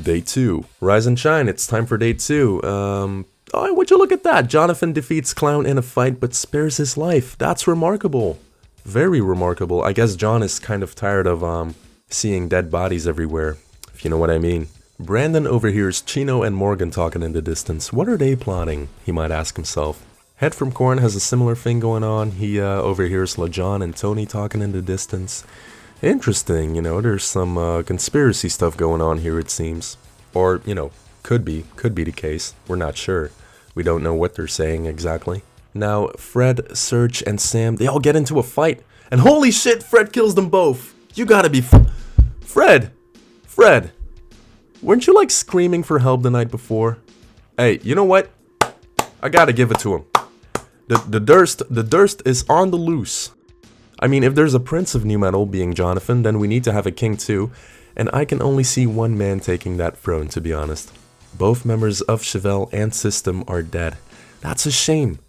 Day 2. Rise and shine, it's time for day 2. Oh, would you look at that? Jonathan defeats Clown in a fight but spares his life. That's remarkable. Very remarkable. I guess John is kind of tired of, seeing dead bodies everywhere, if you know what I mean. Brandon overhears Chino and Morgan talking in the distance. What are they plotting? He might ask himself. Head from Corn has a similar thing going on. He overhears LeJohn and Tony talking in the distance. Interesting, you know, there's some conspiracy stuff going on here, it seems. Or, you know, could be the case. We're not sure. We don't know what they're saying exactly. Now, Fred, Serge, and Sam, they all get into a fight. And holy shit, Fred kills them both! You gotta be Fred! Weren't you like screaming for help the night before? Hey, you know what? I gotta give it to him. The Durst is on the loose. I mean, if there's a prince of new metal being Jonathan, then we need to have a king too, and I can only see one man taking that throne, to be honest. Both members of Chevelle and System are dead. That's a shame.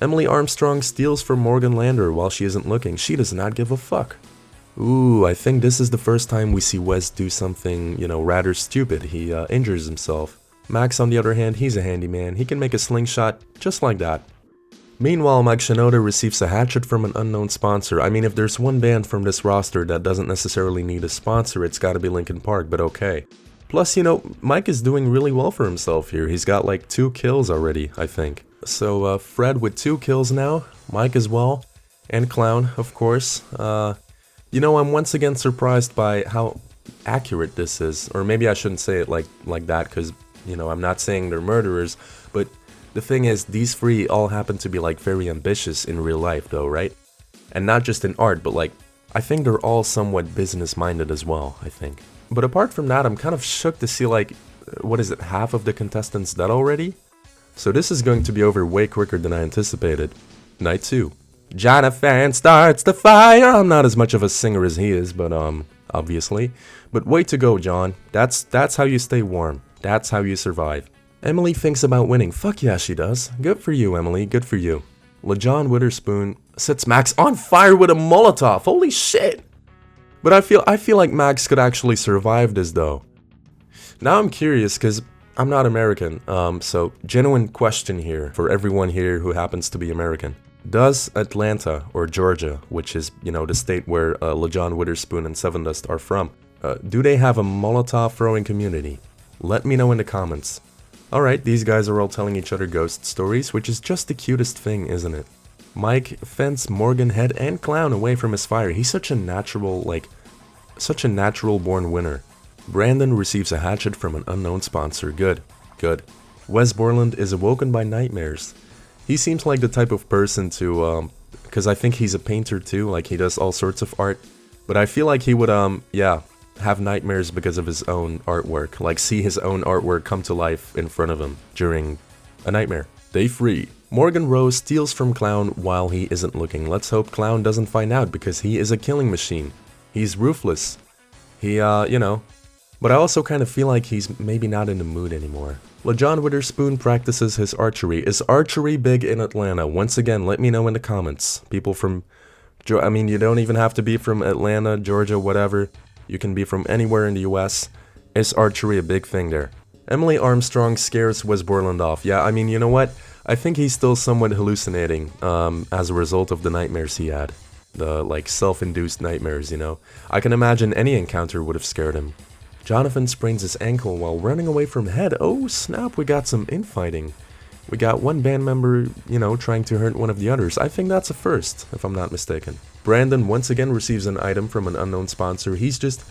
Emily Armstrong steals from Morgan Lander while she isn't looking. She does not give a fuck. Ooh, I think this is the first time we see Wes do something, you know, rather stupid. He injures himself. Max, on the other hand, he's a handyman. He can make a slingshot just like that. Meanwhile, Mike Shinoda receives a hatchet from an unknown sponsor. I mean, if there's one band from this roster that doesn't necessarily need a sponsor, it's gotta be Linkin Park, but okay. Plus, you know, Mike is doing really well for himself here. He's got like 2 kills already, I think. So, Fred with 2 kills now, Mike as well, and Clown, of course. You know, I'm once again surprised by how accurate this is. Or maybe I shouldn't say it like that, because, you know, I'm not saying they're murderers, but the thing is, these 3 all happen to be like very ambitious in real life though, right? And not just in art, but like, I think they're all somewhat business-minded as well, I think. But apart from that, I'm kind of shook to see like, what is it, half of the contestants dead already? So this is going to be over way quicker than I anticipated. Night 2. Jonathan starts the fire! I'm not as much of a singer as he is, but obviously. But way to go, John. That's how you stay warm. That's how you survive. Emily thinks about winning. Fuck yeah, she does. Good for you, Emily. Good for you. LeJohn Witherspoon sets Max on fire with a Molotov. Holy shit! But I feel like Max could actually survive this though. Now I'm curious because I'm not American. So genuine question here for everyone here who happens to be American. Does Atlanta or Georgia, which is, you know, the state where LeJohn Witherspoon and Sevendust are from, do they have a Molotov throwing community? Let me know in the comments. Alright, these guys are all telling each other ghost stories, which is just the cutest thing, isn't it? Mike fends Morgan, Head, and Clown away from his fire. He's such a natural born winner. Brandon receives a hatchet from an unknown sponsor. Good. Wes Borland is awoken by nightmares. He seems like the type of person to, because I think he's a painter too, like he does all sorts of art. But I feel like he would, have nightmares because of his own artwork, like see his own artwork come to life in front of him during a nightmare. Day 3. Morgan Rose steals from Clown while he isn't looking. Let's hope Clown doesn't find out because he is a killing machine. He's ruthless. He, you know. But I also kind of feel like he's maybe not in the mood anymore. LeJohn Witherspoon practices his archery. Is archery big in Atlanta? Once again, let me know in the comments. People from, I mean, you don't even have to be from Atlanta, Georgia, whatever. You can be from anywhere in the US. Is archery a big thing there? Emily Armstrong scares Wes Borland off. Yeah, I mean, you know what? I think he's still somewhat hallucinating as a result of the nightmares he had. The, like, self-induced nightmares, you know? I can imagine any encounter would have scared him. Jonathan sprains his ankle while running away from Head. Oh, snap, we got some infighting. We got one band member, you know, trying to hurt one of the others. I think that's a first, if I'm not mistaken. Brandon once again receives an item from an unknown sponsor. He's just,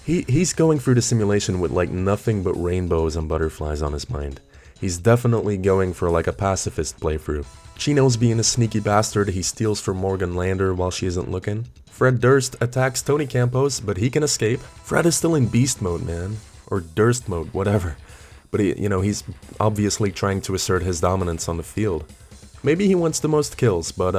he's going through the simulation with like nothing but rainbows and butterflies on his mind. He's definitely going for like a pacifist playthrough. Chino's being a sneaky bastard. He steals from Morgan Lander while she isn't looking. Fred Durst attacks Tony Campos, but he can escape. Fred is still in beast mode, man. Or Durst mode, whatever. But he, you know, he's obviously trying to assert his dominance on the field. Maybe he wants the most kills, but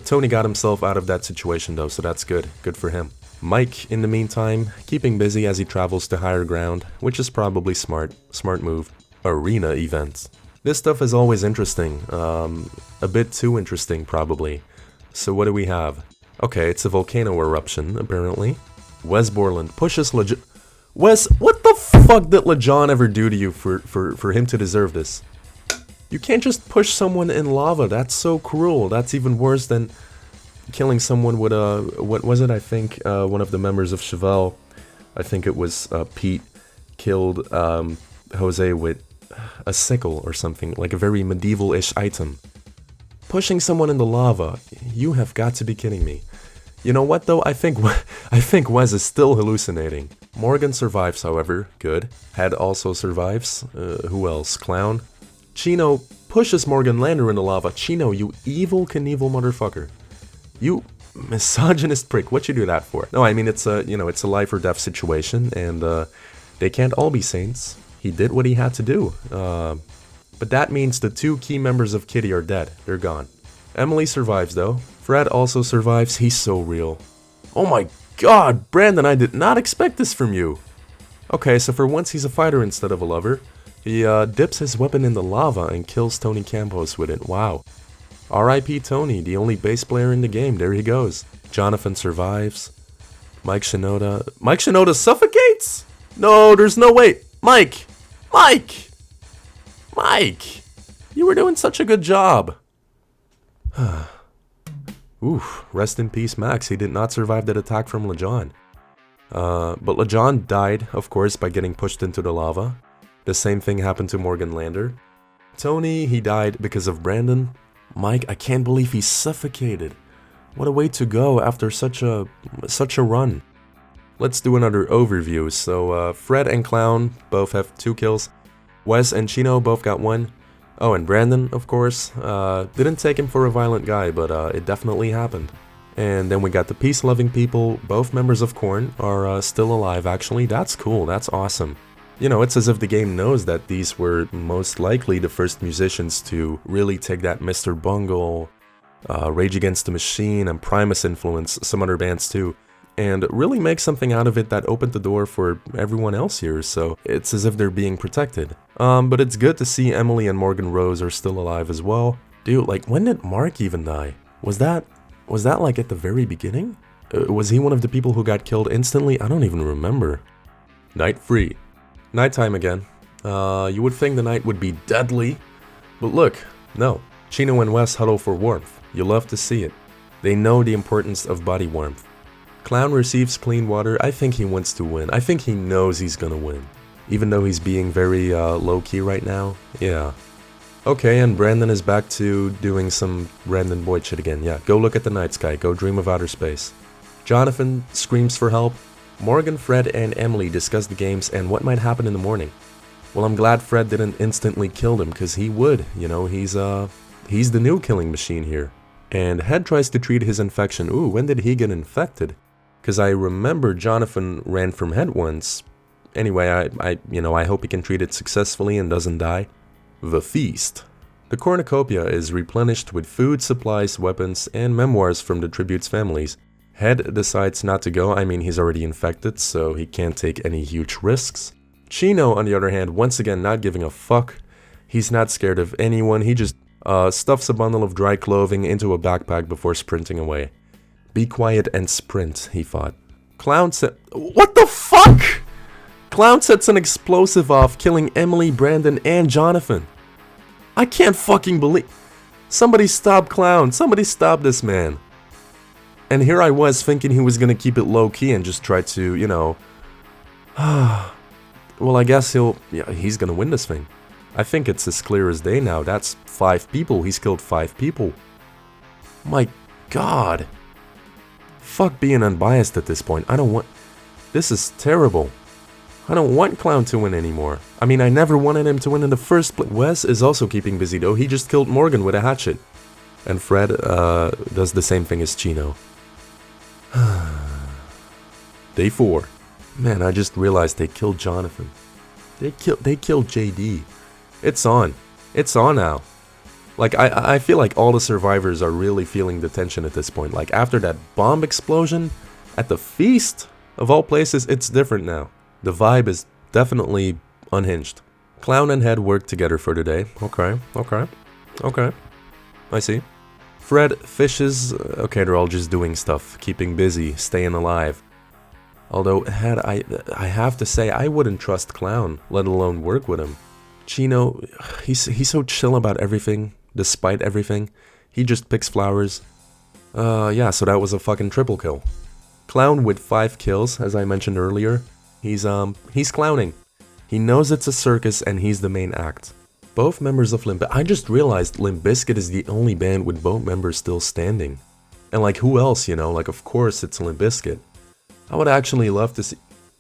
Tony got himself out of that situation though, so that's good. Good for him. Mike, in the meantime, keeping busy as he travels to higher ground, which is probably smart. Smart move. Arena events. This stuff is always interesting. A bit too interesting, probably. So what do we have? Okay, it's a volcano eruption, apparently. Wes Borland pushes Wes, what the f- fuck did LeJohn ever do to you for him to deserve this? You can't just push someone in lava. That's so cruel. That's even worse than killing someone with a... What was it? I think one of the members of Chevelle, I think it was Pete, killed Jose with a sickle or something. Like a very medieval-ish item. Pushing someone in the lava. You have got to be kidding me. You know what though? I think Wes is still hallucinating. Morgan survives, however. Good. Head also survives. Who else? Clown? Chino pushes Morgan Lander in the lava. Chino, you evil Knievel motherfucker. You misogynist prick. What you do that for? No, I mean, it's a, you know, it's a life or death situation, and they can't all be saints. He did what he had to do. But that means the two key members of Kitty are dead. They're gone. Emily survives, though. Fred also survives. He's so real. Oh my god, Brandon, I did not expect this from you. Okay, so for once he's a fighter instead of a lover. He dips his weapon in the lava and kills Tony Campos with it. Wow. R.I.P. Tony, the only bass player in the game. There he goes. Jonathan survives. Mike Shinoda. Mike Shinoda suffocates? No, there's no way. Mike! Mike! Mike! You were doing such a good job. Oof, rest in peace, Max. He did not survive that attack from LeJohn. But LeJohn died, of course, by getting pushed into the lava. The same thing happened to Morgan Lander. Tony, he died because of Brandon. Mike, I can't believe he suffocated. What a way to go after such a run. Let's do another overview. So, Fred and Clown both have 2 kills. Wes and Chino both got 1. Oh, and Brandon, of course. Didn't take him for a violent guy, but it definitely happened. And then we got the peace-loving people. Both members of Korn are still alive, actually. That's cool. That's awesome. You know, it's as if the game knows that these were most likely the first musicians to really take that Mr. Bungle, Rage Against the Machine, and Primus influence, some other bands too, and really make something out of it that opened the door for everyone else here, so it's as if they're being protected. But it's good to see Emily and Morgan Rose are still alive as well. Dude, like, when did Mark even die? Was that like at the very beginning? Was he one of the people who got killed instantly? I don't even remember. Night free. Nighttime again. You would think the night would be deadly, but look, no. Chino and Wes huddle for warmth. You love to see it. They know the importance of body warmth. Clown receives clean water. I think he wants to win. I think he knows he's gonna win. Even though he's being very low-key right now. Yeah. Okay, and Brandon is back to doing some Brandon Boyd shit again. Yeah, go look at the night sky. Go dream of outer space. Jonathan screams for help. Morgan, Fred, and Emily discuss the games and what might happen in the morning. Well, I'm glad Fred didn't instantly kill him, because he would. You know, he's the new killing machine here. And Head tries to treat his infection. Ooh, when did he get infected? Because I remember Jonathan ran from Head once. Anyway, I hope he can treat it successfully and doesn't die. The Feast. The cornucopia is replenished with food, supplies, weapons, and memoirs from the tribute's families. Head decides not to go. I mean, he's already infected, so he can't take any huge risks. Chino, on the other hand, once again not giving a fuck. He's not scared of anyone. He just stuffs a bundle of dry clothing into a backpack before sprinting away. Be quiet and sprint, he thought. Clown said... What the fuck?! Clown sets an explosive off, killing Emily, Brandon, and Jonathan. I can't fucking believe... Somebody stop Clown. Somebody stop this man. And here I was thinking he was gonna keep it low-key and just try to, you know... Well, I guess he's gonna win this thing. I think it's as clear as day now. That's 5 people. He's killed 5 people. My god. Fuck being unbiased at this point. I don't want... This is terrible. I don't want Clown to win anymore. I mean, I never wanted him to win in the first place. Wes is also keeping busy though. He just killed Morgan with a hatchet. And Fred does the same thing as Chino. Day 4. Man, I just realized they killed Jonathan. They killed JD. It's on. It's on now. Like, I feel like all the survivors are really feeling the tension at this point. Like, after that bomb explosion at the feast, of all places, it's different now. The vibe is definitely unhinged. Clown and Head work together for the day. Okay. I see. Fred fishes. Okay, they're all just doing stuff, keeping busy, staying alive. Although, I have to say, I wouldn't trust Clown, let alone work with him. Chino, he's so chill about everything, despite everything. He just picks flowers. Yeah, so that was a fucking triple kill. Clown with 5 kills, as I mentioned earlier. He's clowning. He knows it's a circus and he's the main act. Both members of I just realized Limp Bizkit is the only band with both members still standing. And like, who else, you know? Like, of course it's Limp Bizkit. I would actually love to see,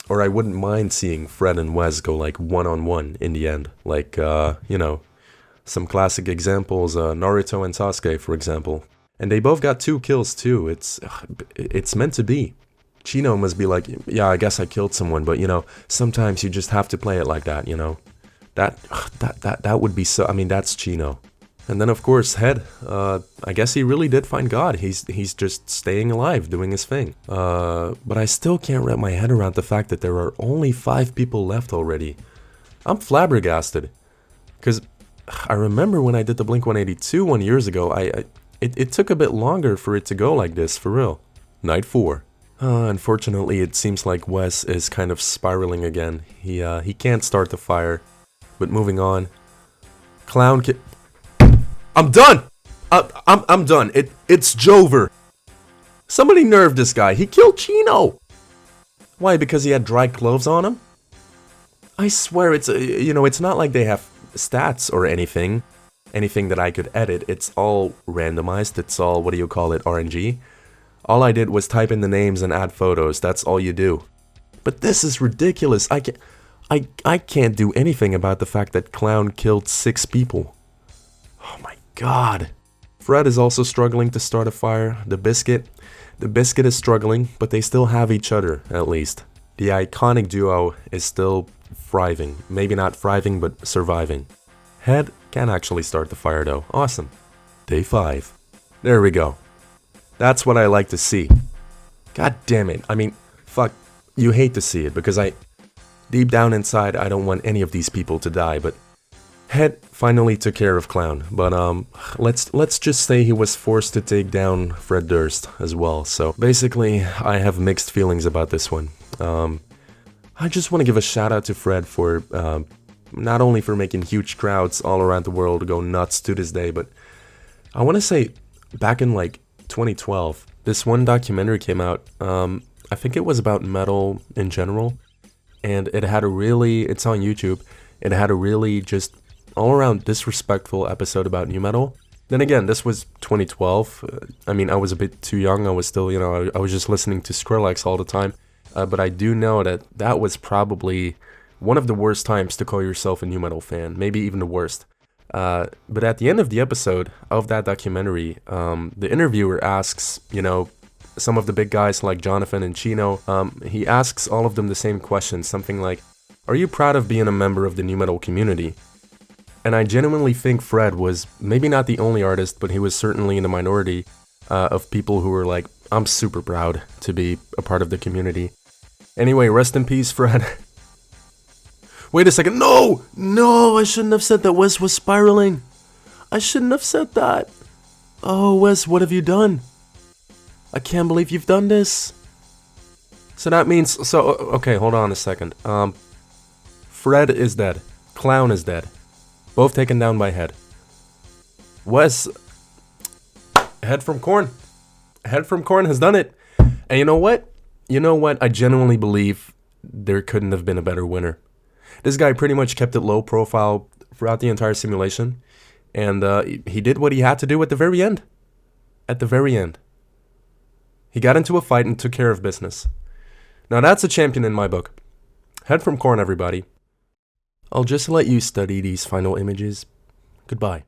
or I wouldn't mind seeing Fred and Wes go like one-on-one in the end. Like, you know, some classic examples, Naruto and Sasuke, for example. And they both got 2 kills too. It's meant to be. Chino must be like, yeah, I guess I killed someone, but you know, sometimes you just have to play it like that, you know. That would be so, I mean, that's Chino. And then of course, Head, I guess he really did find God. He's just staying alive, doing his thing. But I still can't wrap my head around the fact that there are only 5 people left already. I'm flabbergasted. Because I remember when I did the Blink-182 1 years ago, it took a bit longer for it to go like this, for real. Night 4. Unfortunately, it seems like Wes is kind of spiraling again. He can't start the fire. But moving on. Clown I'm done! I'm done. It's Jover. Somebody nerve this guy. He killed Chino. Why? Because he had dry clothes on him? I swear it's, you know, it's not like they have stats or anything. Anything that I could edit. It's all randomized. It's all, what do you call it, RNG? All I did was type in the names and add photos. That's all you do. But this is ridiculous. I can't do anything about the fact that Clown killed 6 people. Oh my god. Fred is also struggling to start a fire. The Biscuit is struggling, but they still have each other, at least. The iconic duo is still thriving. Maybe not thriving, but surviving. Head can actually start the fire though. Awesome. Day 5. There we go. That's what I like to see. God damn it. I mean, fuck. You hate to see it because deep down inside, I don't want any of these people to die, but Head finally took care of Clown. But let's just say he was forced to take down Fred Durst as well. So basically, I have mixed feelings about this one. I just want to give a shout out to Fred for not only for making huge crowds all around the world go nuts to this day, but I want to say back in like 2012, this one documentary came out. I think it was about metal in general, and it had a really, it's on YouTube, it had a really just all around disrespectful episode about nu metal. Then again, this was 2012. I mean, I was a bit too young. I was still, you know, I was just listening to Skrillex all the time. But I do know that that was probably one of the worst times to call yourself a nu metal fan, maybe even the worst. But at the end of the episode of that documentary, the interviewer asks, you know, some of the big guys like Jonathan and Chino, he asks all of them the same question, something like, are you proud of being a member of the nu metal community? And I genuinely think Fred was maybe not the only artist, but he was certainly in the minority of people who were like, I'm super proud to be a part of the community. Anyway, rest in peace, Fred. Wait a second. No! No, I shouldn't have said that Wes was spiraling. I shouldn't have said that. Oh, Wes, what have you done? I can't believe you've done this. So that means... So, okay, hold on a second. Fred is dead. Clown is dead. Both taken down by Head. Wes... Head from Korn. Head from Korn has done it. And you know what? You know what? I genuinely believe there couldn't have been a better winner. This guy pretty much kept it low profile throughout the entire simulation. And he did what he had to do at the very end. At the very end. He got into a fight and took care of business. Now that's a champion in my book. Head from Korn, everybody. I'll just let you study these final images. Goodbye.